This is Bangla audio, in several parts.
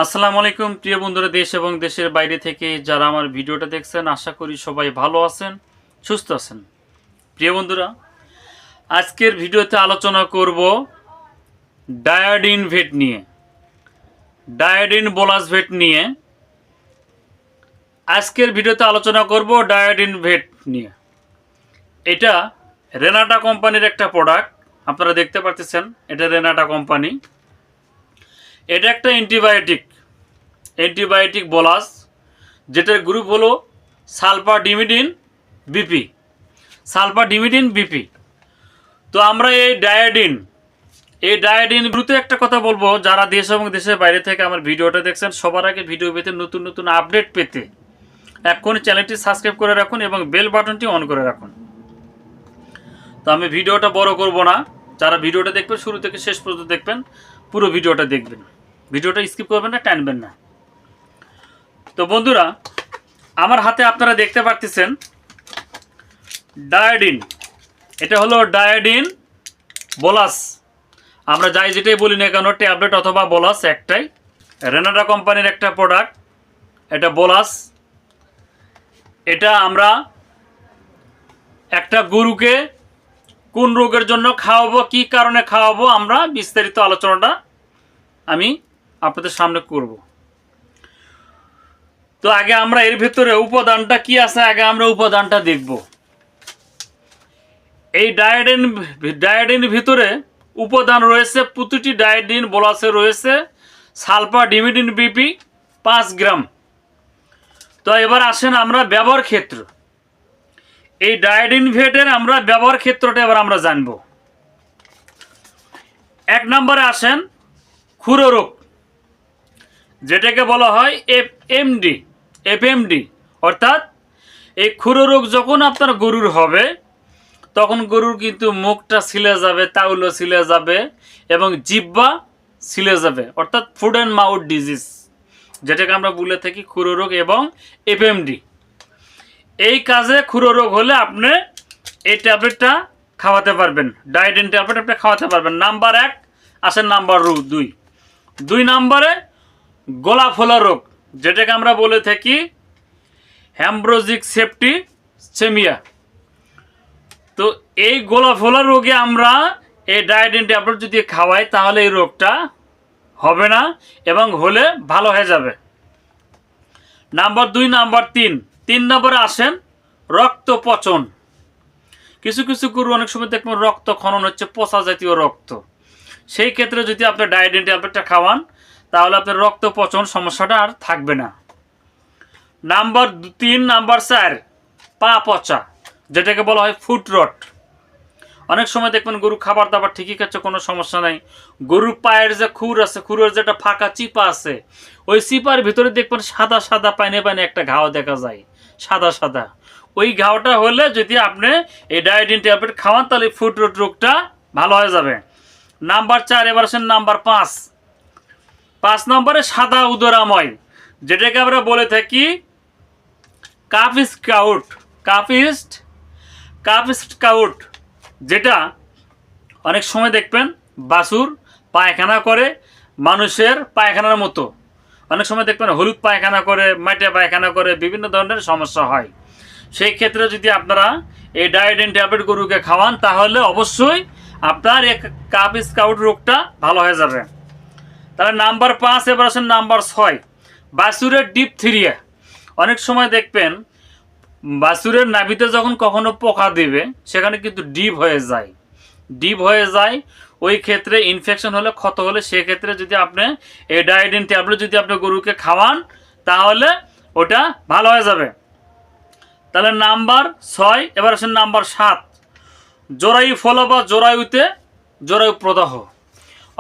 আসসালামু আলাইকুম প্রিয় বন্ধুরা, দেশ এবং দেশের বাইরে থেকে যারা আমার ভিডিওটা দেখছেন, আশা করি সবাই ভালো আছেন, সুস্থ আছেন। প্রিয় বন্ধুরা, আজকের ভিডিওতে আলোচনা করব ডায়োডিন ভেট নিয়ে, ডায়োডিন বোলাস ভেট নিয়ে। আজকের ভিডিওতে আলোচনা করব ডায়োডিন ভেট নিয়ে। এটা রেনাটা কোম্পানির একটা প্রোডাক্ট, আপনারা দেখতে পাচ্ছেন, এটা রেনাটা কোম্পানি। এটা একটা অ্যান্টিবায়োটিক বোলাস, যেটার গ্রুপ হলো সালফাডিমিডিন বিপি। তো আমরা এই ডায়োডিন ব্রুতে একটা কথা বলবো, যারা দেশ এবং দেশের বাইরে থেকে আমার ভিডিওটা দেখছেন, সবার আগে ভিডিও পেতে, নতুন নতুন আপডেট পেতে এখনই চ্যানেলটি সাবস্ক্রাইব করে রাখুন এবং বেল বাটনটি অন করে রাখুন। তো আমি ভিডিওটা বড় করব না, যারা ভিডিওটা দেখবেন শুরু থেকে শেষ পর্যন্ত দেখবেন, পুরো ভিডিওটা দেখবেন, ভিডিওটা স্কিপ করবেন না, টানবেন না। তো বন্ধুরা, আমার হাতে আপনারা দেখতে পাচ্ছেন ডায়োডিন। এটা হলো ডায়োডিন বোলাস। আমরা যাই যেটাই বলি না কেন, ট্যাবলেট অথবা বোলাস একটাই। রেনাটা কোম্পানির একটা প্রোডাক্ট, এটা বোলাস। এটা আমরা একটা গরুকে কোন রোগের জন্য খাওয়াবো, কি কারণে খাওয়াবো, আমরা বিস্তারিত আলোচনাটা আমি আপনাদের সামনে করব। তো আগে আমরা এর ভিতরে উপাদানটা কি আছে, আগে আমরা উপাদানটা দেখব। এই ডায়োডিন ভিতরে উপাদান রয়েছে, প্রতিটি ডায়োডিন বোলাসে রয়েছে সালফাডিমিডিন বিপি 5 গ্রাম। তো এবার আসেন আমরা ব্যবহার ক্ষেত্র। এই ডায়োডিন ভেটের আমরা ব্যবহার ক্ষেত্রটা এবার আমরা জানব। 1 নম্বরে আসেন খুরো রোগ, যেটাকে বলা হয় এফএমডি। অর্থাৎ এই খুরো রোগ যখন আপনার গরুর হবে, তখন গরুর কিন্তু মুখটা ছিলে যাবে, তাউলো ছিলে যাবে এবং জিহ্বা ছিলে যাবে, অর্থাৎ ফুড অ্যান্ড মাউথ ডিজিজ, যেটাকে আমরা বলে থাকি খুরো রোগ এবং এফএমডি। এই কাজে খুরো রোগ হলে আপনি এই ট্যাবলেটটা খাওয়াতে পারবেন, ডায়োডিন ট্যাবলেট আপনি খাওয়াতে পারবেন। নাম্বার 1 আসেন নাম্বার 2 নম্বরে গলা ফোলা রোগ, যেটাকে আমরা বলে থাকি হ্যামব্রোজিক সেপ্টিসেমিয়া। তো এই গলা ফোলা রোগে আমরা এই ডায়োডিন ট্যাবলেট যদি খাওয়াই, তাহলে এই রোগটা হবে না এবং হলে ভালো হয়ে যাবে। নাম্বার 2 নাম্বার 3 নম্বরে আসেন রক্ত পচন। কিছু গরু অনেক সময় দেখবেন রক্ত খনন হচ্ছে, পচা জাতীয় রক্ত। সেই ক্ষেত্রে যদি আপনি ডায়োডিন ট্যাবলেটটা খাওয়ান, তাহলে আপনার রক্ত পচন সমস্যাটা আর থাকবে না। নাম্বার 4 পা পচা, যেটাকে বলা হয় ফুট রট। অনেক সময় দেখবেন গরু খাবার দাবার ঠিকই খাচ্ছে, কোনো সমস্যা নাই, গরুর পায়ের যে খুর আছে, খুরের যেটা ফাঁকা চিপা আছে, ওই চিপার ভিতরে দেখবেন সাদা পাইনে একটা ঘাও দেখা যায়, সাদা। ওই ঘাওটা হলে যদি আপনি এই ডায়োডিন ট্যাবলেট খাওয়ান, তাহলে ফুট রট রোগটা ভালো হয়ে যাবে। নাম্বার 4 এবার আসেন নাম্বার 5 নম্বরে সাদা উদরাময়, যেটাকে আমরা বলে থাকি কাফিস্কাউট, যেটা অনেক সময় দেখবেন বাছুর পায়খানা করে মানুষের পায়খানার মতো, অনেক সময় দেখবেন হলুদ পায়খানা করে, মাটিয়া পায়খানা করে, বিভিন্ন ধরনের সমস্যা হয়। সেই ক্ষেত্রে যদি আপনারা এই ডায়োডিন ট্যাবলেট গরুকে খাওয়ান, তাহলে অবশ্যই আপনার এই কাফিস্কাউট রোগটা ভালো হয়ে যাবে। তাহলে নাম্বার 5 এবার আসেন নাম্বার 6 বাছুরের ডিপথেরিয়া। অনেক সময় দেখবেন বাছুরের নাভিতে যখন কখনো পোকা দেবে, সেখানে কিন্তু ডিপ হয়ে যায়। ওই ক্ষেত্রে ইনফেকশন হলে, ক্ষত হলে, সেক্ষেত্রে যদি আপনি এই ডায়োডিন ট্যাবলেট যদি আপনি গরুকে খাওয়ান, তাহলে ওটা ভালো হয়ে যাবে। তাহলে নাম্বার 6 এবার আসেন নাম্বার 7 জরায়ু ফলা বা জরায়ু প্রদাহ।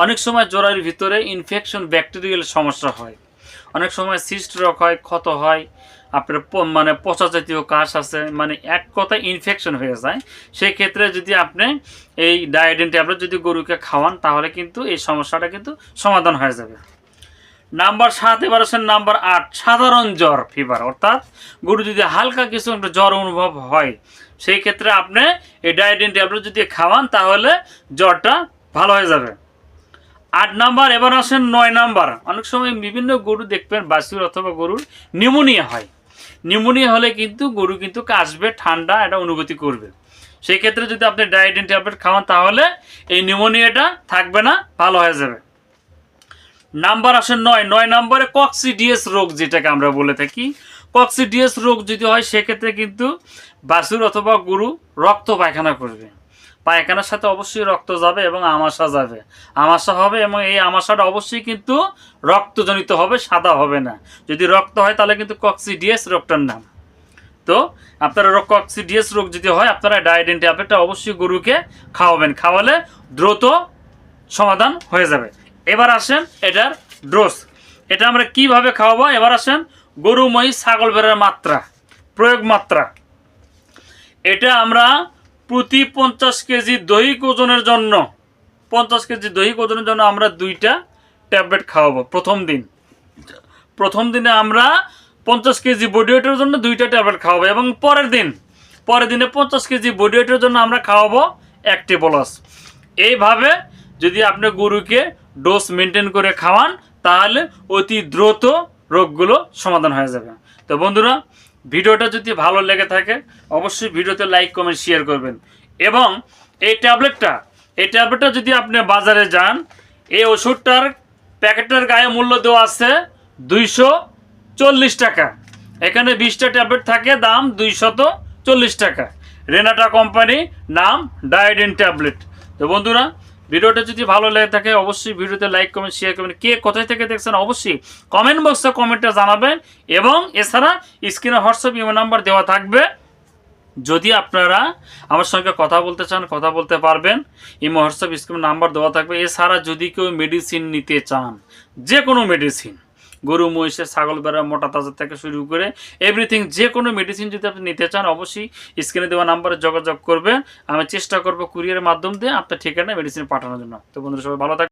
অনেক সময় জরায়ুর ভিতরে ইনফেকশন, ব্যাকটেরিয়াল সমস্যা হয়, অনেক সময় সিস্ট রোগ হয়, ক্ষত হয়, আপনার পচা জাতীয় কাশ আছে, এক কথা ইনফেকশন হয়ে যায়। সেই ক্ষেত্রে যদি আপনি এই ডায়োডিন ট্যাবলেট যদি গরুকে খাওয়ান, তাহলে কিন্তু এই সমস্যাটা কিন্তু সমাধান হয়ে যাবে। নাম্বার 7 এবার আসেন নাম্বার 8 সাধারণ জ্বর, ফিভার। অর্থাৎ গরু যদি হালকা কিছু একটা জ্বর অনুভব হয়, সেই ক্ষেত্রে আপনি এই ডায়োডিন ট্যাবলেট যদি খাওয়ান, তাহলে জ্বরটা ভালো হয়ে যাবে। 8 নাম্বার। এবার আসেন 9 নাম্বার। অনেক সময় বিভিন্ন গরু দেখবেন বাছুর অথবা গরুর নিউমোনিয়া হয়। নিউমোনিয়া হলে কিন্তু গরু কিন্তু কাশবে, ঠান্ডা এটা অনুভূতি করবে। সেই ক্ষেত্রে যদি আপনি ডায়োডিন ট্যাবলেট খাওয়ান তাহলে এই নিউমোনিয়াটা থাকবে না, ভালো হয়ে যাবে। নাম্বার আসে 9 নম্বরে কক্সিডিয়াস রোগ, যেটাকে আমরা বলে থাকি। কক্সিডিয়াস রোগ যদি হয় সেক্ষেত্রে কিন্তু বাছুর অথবা গরু রক্ত পায়খানা করবে। পায়খানার সাথে অবশ্যই রক্ত যাবে এবং আমাশা যাবে, আমাশা হবে, এবং এই আমাশাটা অবশ্যই কিন্তু রক্তজনিত হবে, সাদা হবে না। যদি রক্ত হয় তাহলে কিন্তু কক্সিডিয়াস রোগটার নাম। তো আপনারা কক্সিডিয়াস রোগ যদি হয় আপনারা ডায়োডিন ট্যাবলেটটা অবশ্যই গরুকে খাওয়াবেন, খাওয়ালে দ্রুত সমাধান হয়ে যাবে। এবার আসেন এটার ডোজ, এটা আমরা কিভাবে খাওয়াবো। এবার আসেন গরু মহিষ ছাগল ভেড়ার মাত্রা, প্রয়োগ মাত্রা। এটা আমরা প্রতি 50 কেজি দৈহিক ওজনের জন্য 50 কেজি দৈহিক ওজনের জন্য আমরা 2টা ট্যাবলেট খাওয়াবো প্রথম দিনে আমরা 50 কেজি বডি ওয়েটের জন্য 2টা ট্যাবলেট খাওয়াবো, এবং পরের দিনে 50 কেজি বডি ওয়েটের জন্য আমরা খাওয়াবো অ্যাক্টিবোলাস। এইভাবে যদি আপনি গরুকে ডোজ মেনটেন করে খাওয়ান তাহলে অতি দ্রুত রোগগুলো সমাধান হয়ে যাবে। তো বন্ধুরা, ভিডিওটা যদি ভালো লেগে থাকে অবশ্যই ভিডিওতে লাইক কমেন্ট শেয়ার করবেন। এবং এই ট্যাবলেটটা যদি আপনি বাজারে যান, এই ওষুধটার প্যাকেটের গায়ে মূল্য দেওয়া আছে 240 টাকা। এখানে 20টা ট্যাবলেট থাকে, দাম 240 টাকা। রেনাটা কোম্পানি, নাম ডায়োডিন ট্যাবলেট। তো বন্ধুরা, ভিডিওটা যদি ভালো লেগে থাকে অবশ্যই ভিডিওতে লাইক কমেন্ট শেয়ার করবেন। কে কোথায় থেকে দেখছেন অবশ্যই কমেন্ট বক্সে কমেন্টটা জানাবেন। এবং এছাড়া স্ক্রিনে হোয়াটসঅ্যাপ ইমো নাম্বার দেওয়া থাকবে, যদি আপনারা আমার সঙ্গে কথা বলতে চান কথা বলতে পারবেন। ইমো হোয়াটসঅ্যাপ স্ক্রিনে নাম্বার দেওয়া থাকবে। এছাড়া যদি কেউ মেডিসিন নিতে চান, যে কোনো মেডিসিন, গরু মহিষের ছাগল ভেড়া মোটা তাজা থেকে শুরু করে এভরিথিং, যে কোনো মেডিসিন যদি আপনি নিতে চান অবশ্যই স্ক্রিনে দেওয়া নাম্বারে যোগাযোগ করবেন। আমি চেষ্টা করব কুরিয়ারের মাধ্যম দিয়ে আপনার ঠিকানায় মেডিসিন পাঠানোর জন্য। তো বন্ধুরা, সবাই ভালো থাকবেন।